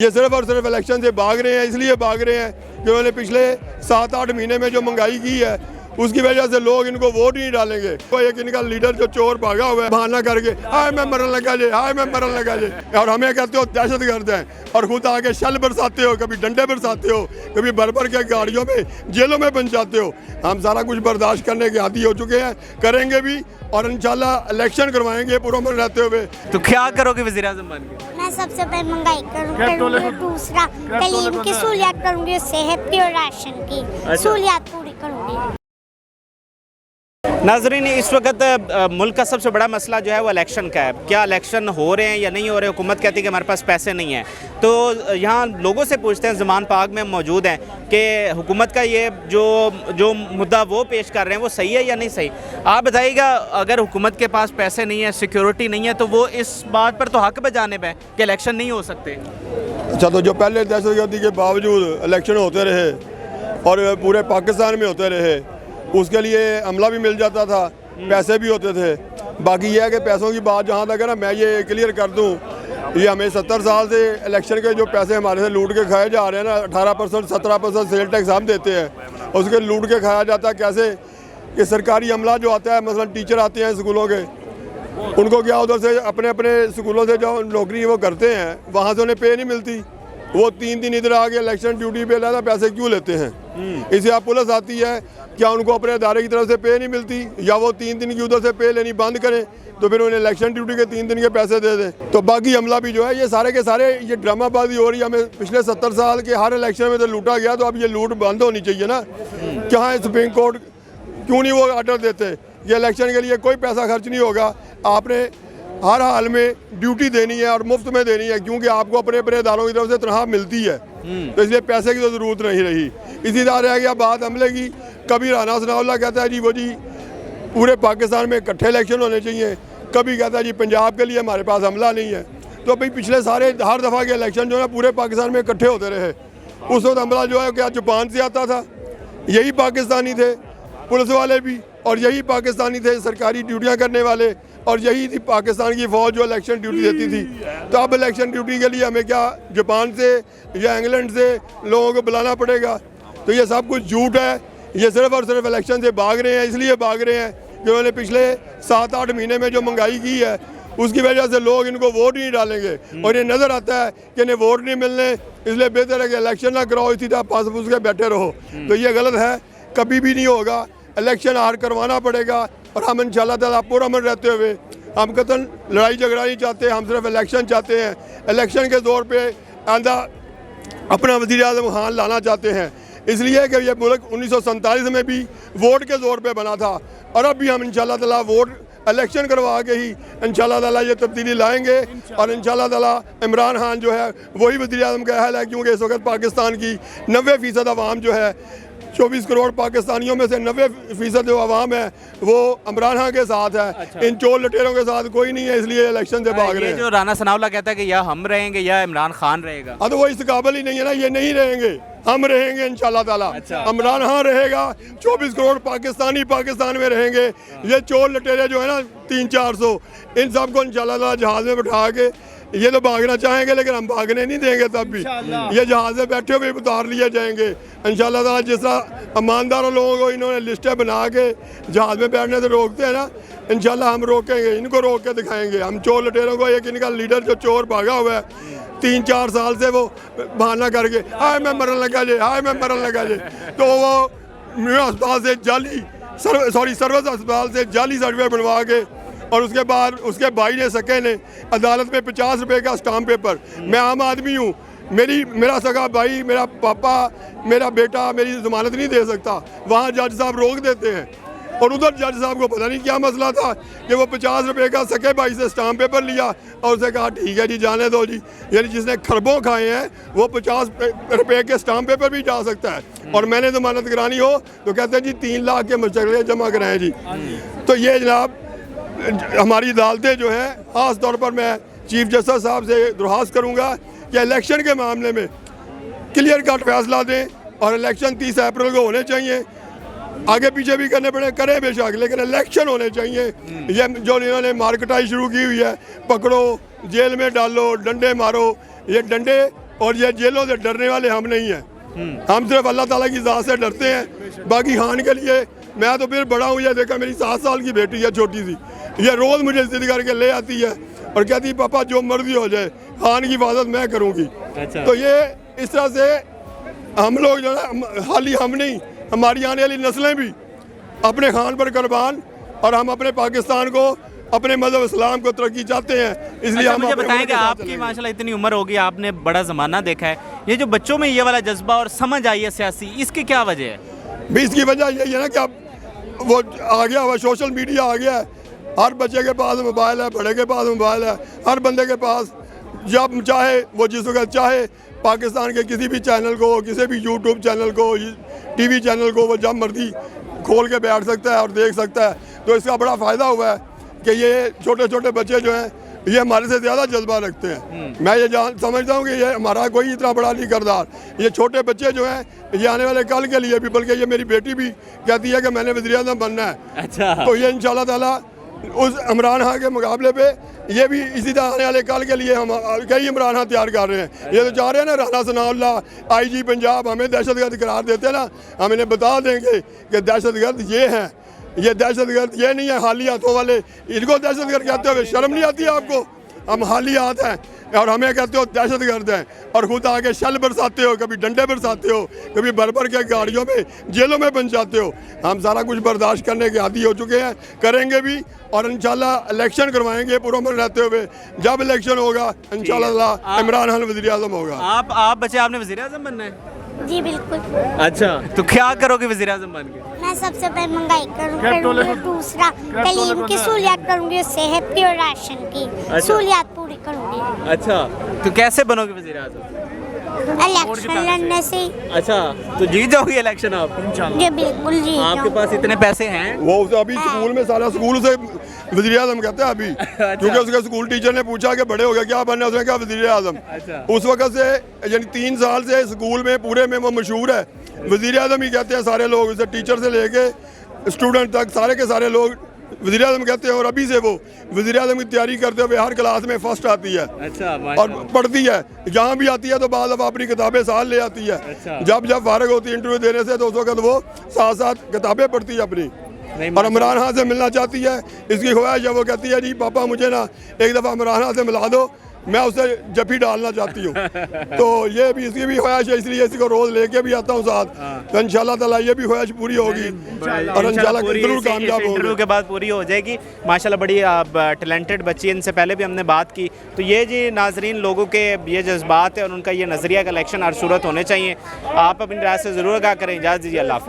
ये सिर्फ और सिर्फ इलेक्शन से भाग रहे हैं, इसलिए भाग रहे हैं कि उन्होंने पिछले 7-8 महीने में जो महंगाई की है उसकी वजह से लोग इनको वोट नहीं डालेंगे। तो एक इनका लीडर जो चोर भागा हुआ है बहाना करके हाय मैं मरने लगा जे, हाय मैं मरने लगा जे, और हमें कहते हो दहशत गर्द हैं और खुद आके शल बरसाते हो, कभी डंडे बरसाते हो, कभी भर के गाड़ियों में जेलों में पहुंचाते हो। हम सारा कुछ बर्दाश्त करने के आदी हो चुके हैं, करेंगे भी और इंशाल्लाह इलेक्शन करवाएंगे पुरअमन रहते हुए। तो क्या करोगे वज़ीर आज़म बन के? मैं सबसे पहले महंगाई करूँगी, दूसरा तालीम की सहूलियत करूँगी, सेहत की और राशन की सहूलियत पूरी करूँगी। नाज़रीन, इस वक्त मुल्क का सबसे बड़ा मसला जो है वो इलेक्शन का है। क्या इलेक्शन हो रहे हैं या नहीं हो रहे? हुकूमत कहती है कि हमारे पास पैसे नहीं हैं। तो यहाँ लोगों से पूछते हैं, ज़मान पार्क में मौजूद हैं, कि हुकूमत का ये जो मुद्दा वो पेश कर रहे हैं वो सही है या नहीं सही। आप बताइएगा, अगर हुकूमत के पास पैसे नहीं है, सिक्योरिटी नहीं है, तो वो इस बात पर तो हक बजानिब है कि इलेक्शन नहीं हो सकते। अच्छा, तो जो पहले दहशतगर्दी के बावजूद इलेक्शन होते रहे और पूरे पाकिस्तान में होते रहे, उसके लिए अमला भी मिल जाता था, पैसे भी होते थे। बाकी यह है कि पैसों की बात जहाँ तक है ना, मैं ये क्लियर कर दूँ, ये हमें 70 साल से इलेक्शन के जो पैसे हमारे से लूट के खाए जा रहे हैं ना, 18% 17% सेल टैक्स हम देते हैं, उसके लूट के खाया जाता है। कैसे कि सरकारी अमला जो आता है, मसलन टीचर आते हैं स्कूलों के, उनको क्या उधर से अपने अपने स्कूलों से जो नौकरी वो करते हैं वहाँ से उन्हें पे नहीं मिलती, वो 3 दिन इधर आके इलेक्शन ड्यूटी पे लाना पैसे क्यों लेते हैं। इसे आप पुलिस आती है, क्या उनको अपने इदारे की तरफ से पे नहीं मिलती, या वो 3 दिन की उधर से पे लेनी बंद करें तो फिर उन्हें इलेक्शन ड्यूटी के 3 दिन के पैसे दे दें। तो बाकी अमला भी जो है ये सारे के सारे ये ड्रामाबाजी हो रही है। हमें पिछले 70 साल के हर इलेक्शन में तो लूटा गया, तो अब ये लूट बंद होनी चाहिए ना। क्या सुप्रीम कोर्ट क्यों नहीं वो ऑर्डर देते, ये इलेक्शन के लिए कोई पैसा खर्च नहीं होगा, आपने हर हाल में ड्यूटी देनी है और मुफ्त में देनी है, क्योंकि आपको अपने अपने इदारों की तरफ से तनख्वाह मिलती है, तो इसलिए पैसे की तो ज़रूरत नहीं रही। इसी तरह रह गया बात अमले की। कभी राना सनाउल्लाह कहता है जी वो जी पूरे पाकिस्तान में इकट्ठे इलेक्शन होने चाहिए, कभी कहता है जी पंजाब के लिए हमारे पास अमला नहीं है। तो भाई पिछले सारे हर दफ़ा के इलेक्शन जो है पूरे पाकिस्तान में इकट्ठे होते रहे। उस वक्त अमला जो है क्या जापान से आता था, यही पाकिस्तानी थे पुलिस वाले भी, और यही पाकिस्तानी थे सरकारी ड्यूटियाँ करने वाले, और यही थी पाकिस्तान की फ़ौज जो इलेक्शन ड्यूटी देती थी। तो अब इलेक्शन ड्यूटी के लिए हमें क्या जापान से या इंग्लैंड से लोगों को बुलाना पड़ेगा? तो ये सब कुछ झूठ है। ये सिर्फ और सिर्फ इलेक्शन से भाग रहे हैं, इसलिए भाग रहे हैं कि उन्होंने पिछले 7-8 महीने में जो महंगाई की है उसकी वजह से लोग इनको वोट नहीं डालेंगे, और ये नज़र आता है कि इन्हें वोट नहीं मिलने, इसलिए बेहतर है कि इलेक्शन ना कराओ, इसी तरह पास पूछ के बैठे रहो। तो ये गलत है, कभी भी नहीं होगा। इलेक्शन हार करवाना पड़ेगा, और हम इंशाल्लाह ताला पुरअमन रहते हुए, हम कतन लड़ाई झगड़ा नहीं चाहते, हम सिर्फ इलेक्शन चाहते हैं। इलेक्शन के दौर पे आंदा अपना वज़ीर आज़म खान लाना चाहते हैं, इसलिए कि ये मुल्क 1947 में भी वोट के ज़ोर पे बना था, और अब भी हम इंशाल्लाह ताला वोट इलेक्शन करवा के ही इंशाल्लाह ताला ये तब्दीली लाएंगे। और इंशाल्लाह ताला इमरान खान जो है वही वज़ीर आज़म का अहल है, क्योंकि इस वक्त पाकिस्तान की 90% आवाम जो है, 24 करोड़ पाकिस्तानियों में से 90% जो आवाम है वो इमरान खान के साथ है। अच्छा। इन चोर लटेरों के साथ कोई नहीं है, इसलिए इलेक्शन से भाग रहे हैं। जो राना सनाउल्लाह कहता है कि या हम रहेंगे या इमरान खान रहेगा, हाँ, तो वो इस काबिल ही नहीं है ना, ये नहीं रहेंगे, हम रहेंगे इंशाल्लाह ताला। अच्छा। इमरान खान रहेगा, 24 करोड़ पाकिस्तानी पाकिस्तान में रहेंगे। ये चोर लटेरे जो है ना 300-400, इन सबको इंशाल्लाह ताला जहाज में बैठा के ये तो भागना चाहेंगे, लेकिन हम भागने नहीं देंगे। तब भी ये जहाज में बैठे हुए उतार लिए जाएंगे इंशाल्लाह ताला। जिस तरह ईमानदार लोगों को इन्होंने लिस्टें बना के जहाज में बैठने से रोकते हैं ना, इंशाल्लाह हम रोकेंगे, इनको रोक के दिखाएंगे। हम चोर लटेरों को, एक इनका लीडर जो चोर भागा हुआ है 3-4 साल से, वो बहाना करके हाय मैं मरने लगा जे, हाय मैं मरने लगा जे, तो वो अस्पताल से जाली सर्विस अस्पताल से जाली सर्टिफिकेट बनवा के, और उसके बाद उसके भाई ने सके ने अदालत में 50 रुपये का स्टाम्प पेपर, मैं आम आदमी हूँ, मेरा सगा भाई, मेरा पापा, मेरा बेटा मेरी ज़मानत नहीं दे सकता, वहाँ जज साहब रोक देते हैं। और उधर जज साहब को पता नहीं क्या मसला था कि वो 50 रुपये का सके भाई से स्टाम्प पेपर लिया और उसे कहा ठीक है जी जाने दो जी। यानी जिसने खरबों खाए हैं वो 50 रुपये के स्टाम्प पेपर भी जा सकता है, और मैंने ज़मानत करानी हो तो कहते हैं जी 3 लाख के मशगले जमा कराएं जी। तो ये जनाब हमारी अदालतें जो हैं, ख़ास तौर पर मैं चीफ जस्टिस साहब से दरख्वास्त करूँगा कि इलेक्शन के मामले में क्लियर कट फैसला दें, और इलेक्शन 30 अप्रैल को होने चाहिए। आगे पीछे भी करने पड़े करें बेशक, लेकिन इलेक्शन होने चाहिए। ये जो इन्होंने मार्केटाई शुरू की हुई है, पकड़ो जेल में डालो डंडे मारो, ये डंडे और ये जेलों से डरने वाले हम नहीं हैं। हम सिर्फ अल्लाह ताला की ज़ात से डरते हैं। बाकी खान के लिए मैं तो फिर बड़ा हूँ। ये देखा मेरी 7 साल की बेटी है छोटी सी, ये रोज़ मुझे जिद करके ले आती है और कहती है पापा जो मर्जी हो जाए खान की हिफाजत मैं करूँगी। अच्छा। तो ये इस तरह से हम लोग जो है खाली हम नहीं, हमारी आने वाली नस्लें भी अपने खान पर कुर्बान, और हम अपने पाकिस्तान को, अपने मज़हब इस्लाम को तरक्की चाहते हैं। इसलिए अच्छा, हम मुझे अपने बताएं मुल्क कि के साथ आपकी चलेंगे। माशाल्लाह इतनी उम्र होगी, आपने बड़ा ज़माना देखा है, ये जो बच्चों में ये वाला जज्बा और समझ आई है सियासी, इसकी क्या वजह है? भी इसकी वजह यही है ना कि अब वो आ गया हुआ सोशल मीडिया आ गया है। हर बच्चे के पास मोबाइल है, बड़े के पास मोबाइल है, हर बंदे के पास जब चाहे वो जिस वक्त चाहे पाकिस्तान के किसी भी चैनल को, किसी भी यूट्यूब चैनल को, टीवी चैनल को वो जब मर्जी खोल के बैठ सकता है और देख सकता है। तो इसका बड़ा फ़ायदा हुआ है कि ये छोटे छोटे बच्चे जो हैं ये हमारे से ज़्यादा जज्बा रखते हैं। मैं ये समझता हूँ कि ये हमारा कोई इतना बड़ा नहीं किरदार, ये छोटे बच्चे जो हैं ये आने वाले कल के लिए भी, बल्कि ये मेरी बेटी भी कहती है कि मैंने वज़ीर-ए-आज़म बनना है। अच्छा। तो ये इंशाल्लाह ताला उस इमरान खान के मुकाबले पे ये भी इसी तरह आने वाले कल के लिए हम कई इमरान खान तैयार कर रहे हैं। ये तो चाह रहे हैं ना राना सनाउल्लाह IG पंजाब हमें दहशतगर्द करार देते हैं ना, हम इन्हें बता देंगे कि दहशतगर्द ये हैं, ये दहशतगर्द ये नहीं है हाली हाथों वाले, इनको दहशतगर्द कहते हुए शर्म नहीं आती है आपको? हम हाली हाथ हैं और हमें कहते हो दहशतगर्द हैं, और खुद आगे शल बरसाते हो, कभी डंडे बरसाते हो, कभी भर के गाड़ियों में जेलों में बन जाते हो। हम सारा कुछ बर्दाश्त करने के आदी हो चुके हैं, करेंगे भी, और इंशाल्लाह इलेक्शन करवाएंगे पुरअमन रहते हुए। जब इलेक्शन होगा इंशाल्लाह इमरान खान वज़ीर-ए-आज़म होगा। आप बच्चे आपने वज़ीर-ए-आज़म बनना है? जी बिल्कुल। अच्छा, तो क्या करोगे वज़ीर-ए-आज़म बन के? मैं सबसे पहले महंगाई करूँगी, दूसरा तालीम की सहूलियात करूँगी, सेहत की और राशन की सहूलियात पूरी करूँगी। अच्छा, तो कैसे बनोगे वज़ीर-ए-आज़म? इलेक्शन लड़ने से। अच्छा, तो जीत जाओगे इलेक्शन आप? जी बिल्कुल जी। आपके पास इतने पैसे हैं? वो उसे अभी स्कूल में सारा स्कूल से वज़ीर-ए-आज़म कहते हैं अभी। क्योंकि उसके स्कूल टीचर ने पूछा कि बड़े हो गए क्या बनना है, उसने कहा वज़ीर-ए-आज़म। अच्छा। उस वक्त से यानी 3 साल से स्कूल में पूरे में वो मशहूर है, वज़ीर-ए-आज़म ही कहते हैं सारे लोग उसे, टीचर से लेके स्टूडेंट तक सारे के सारे लोग वज़ीर-ए-आज़म कहते हैं। और अभी से वो वज़ीर-ए-आज़म की तैयारी करते हुए हर क्लास में फर्स्ट आती है। अच्छा, और पढ़ती है, यहाँ भी आती है तो बाद अब अपनी किताबें साथ ले आती है। अच्छा। जब फारग होती है इंटरव्यू देने से तो उस वक्त वो साथ साथ किताबें पढ़ती है अपनी, और इमरान खान से मिलना चाहती है। इसकी ख्वाहिश है, वो कहती है जी पापा मुझे ना एक दफ़ा इमरान खान से मिला दो, मैं उसे जफ़ी डालना चाहती हूँ। तो ये भी इसकी भी ख्वाहिश है, इसलिए इसको रोज़ लेके भी आता हूँ साथ। तो इंशाल्लाह ताला ये भी ख्वाहिश पूरी होगी और इंशाल्लाह जरूर कामयाब होगी। इंटरव्यू के बाद पूरी हो जाएगी। माशाल्लाह बड़ी टैलेंटेड बच्ची, इनसे पहले भी हमने बात की। तो ये जी नाजरीन लोगों के ये जज्बात है और उनका ये नज़रिया का इलेक्शन हर सूरत होने चाहिए। आप अपनी राय से ज़रूर आगाह करें। इजाज़त दीजिए, अल्लाह हाफ़िज़।